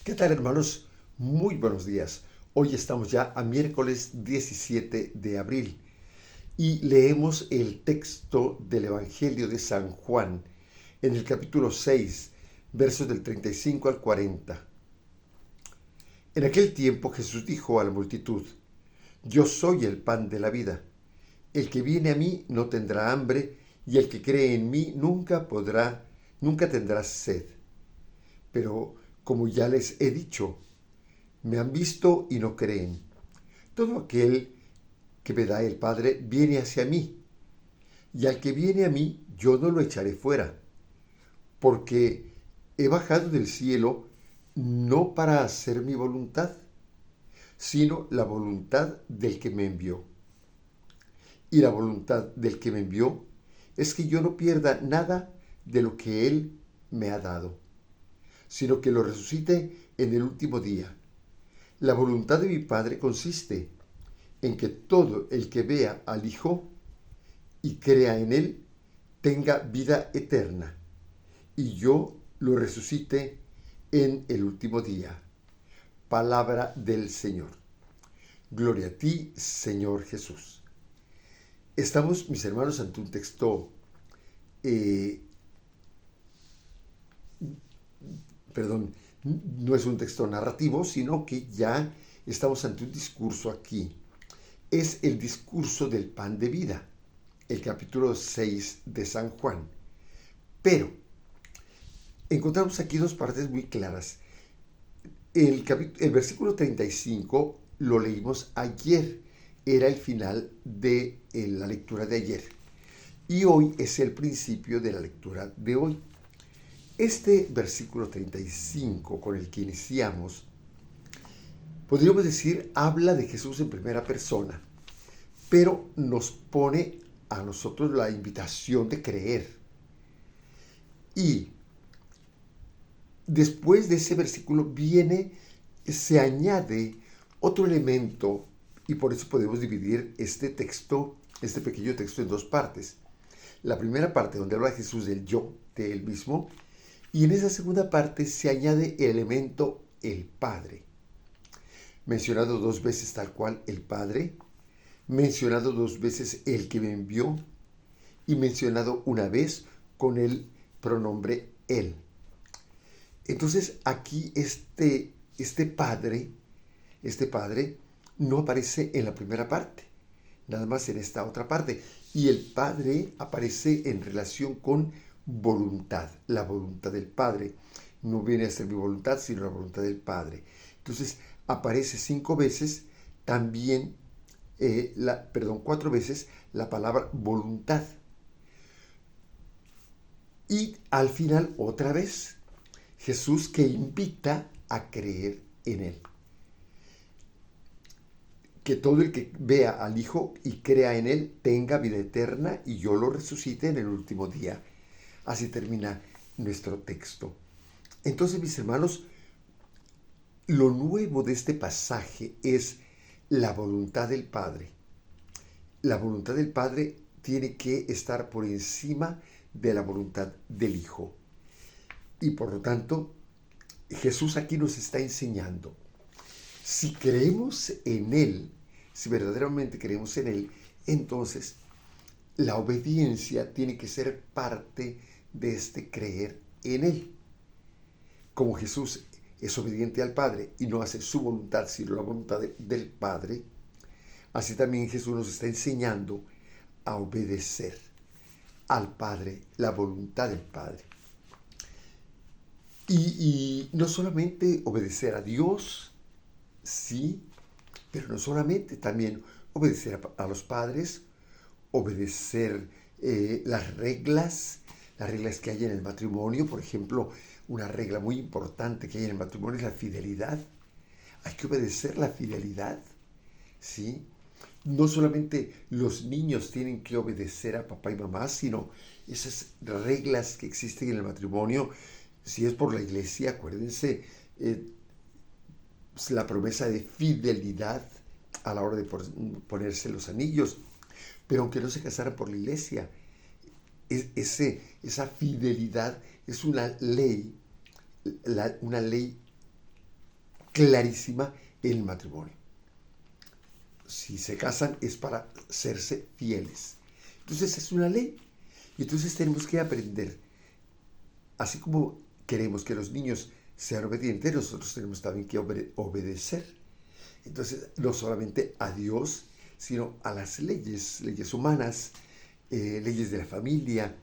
¿Qué tal, hermanos? Muy buenos días. Hoy estamos ya a miércoles 17 de abril y leemos el texto del Evangelio de San Juan en el capítulo 6, versos del 35 al 40. En aquel tiempo Jesús dijo a la multitud: Yo soy el pan de la vida. El que viene a mí no tendrá hambre, y el que cree en mí nunca tendrá sed. Pero, como ya les he dicho, me han visto y no creen. Todo aquel que me da el Padre viene hacia mí, y al que viene a mí yo no lo echaré fuera, porque he bajado del cielo no para hacer mi voluntad, sino la voluntad del que me envió. Y la voluntad del que me envió es que yo no pierda nada de lo que Él me ha dado, sino que lo resucite en el último día. La voluntad de mi Padre consiste en que todo el que vea al Hijo y crea en Él tenga vida eterna, y yo lo resucite en el último día. Palabra del Señor. Gloria a ti, Señor Jesús. Estamos, mis hermanos, ante un texto, eh, perdón, no es un texto narrativo, sino que ya estamos ante un discurso aquí. Es el discurso del pan de vida, el capítulo 6 de San Juan. Pero encontramos aquí dos partes muy claras. El versículo 35 lo leímos ayer, era el final de la lectura de ayer. Y hoy es el principio de la lectura de hoy. Este versículo 35 con el que iniciamos, podríamos decir, habla de Jesús en primera persona, pero nos pone a nosotros la invitación de creer. Y después de ese versículo se añade otro elemento, y por eso podemos dividir este texto, este pequeño texto, en dos partes. La primera parte, donde habla Jesús del yo, de él mismo, y en esa segunda parte se añade el elemento el Padre. Mencionado dos veces tal cual el Padre, mencionado dos veces el que me envió, y mencionado una vez con el pronombre él. Entonces aquí este padre no aparece en la primera parte, nada más en esta otra parte. Y el Padre aparece en relación con voluntad, la voluntad del Padre. No viene a ser mi voluntad, sino la voluntad del Padre. Entonces aparece 5 veces también, 4 veces la palabra voluntad. Y al final otra vez Jesús que invita a creer en Él. Que todo el que vea al Hijo y crea en Él tenga vida eterna y yo lo resucite en el último día. Así termina nuestro texto. Entonces, mis hermanos, lo nuevo de este pasaje es la voluntad del Padre. La voluntad del Padre tiene que estar por encima de la voluntad del Hijo. Y por lo tanto, Jesús aquí nos está enseñando, si creemos en Él, si verdaderamente creemos en Él, entonces la obediencia tiene que ser parte de este creer en Él. Como Jesús es obediente al Padre y no hace su voluntad, sino la voluntad del Padre, así también Jesús nos está enseñando a obedecer al Padre, la voluntad del Padre. Y no solamente obedecer a Dios, sí, pero no solamente, también obedecer a los padres, obedecer las reglas que hay en el matrimonio. Por ejemplo, una regla muy importante que hay en el matrimonio es la fidelidad. Hay que obedecer la fidelidad, ¿sí? No solamente los niños tienen que obedecer a papá y mamá, sino esas reglas que existen en el matrimonio. Si es por la iglesia, acuérdense, la promesa de fidelidad a la hora de ponerse los anillos. Pero aunque no se casaran por la iglesia, esa fidelidad es una ley clarísima en el matrimonio. Si se casan es para serse fieles. Entonces es una ley. Y entonces tenemos que aprender, así como queremos que los niños sean obedientes, nosotros tenemos también que obedecer. Entonces, no solamente a Dios, sino a las leyes humanas, leyes de la familia,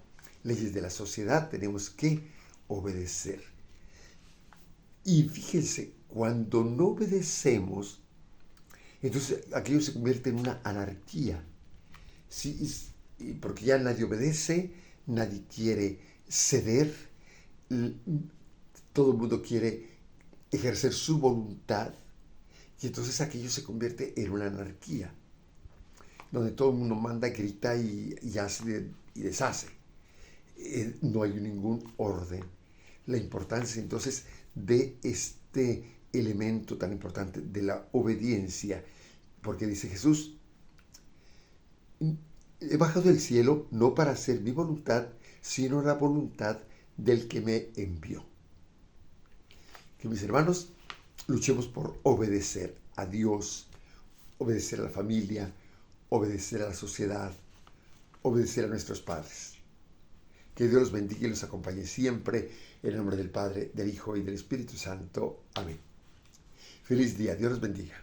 leyes de la sociedad, tenemos que obedecer. Y fíjense, cuando no obedecemos, entonces aquello se convierte en una anarquía. Sí, porque ya nadie obedece, nadie quiere ceder, todo el mundo quiere ejercer su voluntad, y entonces aquello se convierte en una anarquía, donde todo el mundo manda, grita y hace y deshace. No hay ningún orden. La importancia entonces de este elemento tan importante de la obediencia, porque dice Jesús, he bajado del cielo no para hacer mi voluntad, sino la voluntad del que me envió. Que mis hermanos, luchemos por obedecer a Dios, obedecer a la familia, obedecer a la sociedad, obedecer a nuestros padres. Que Dios los bendiga y los acompañe siempre, en el nombre del Padre, del Hijo y del Espíritu Santo. Amén. Feliz día, Dios los bendiga.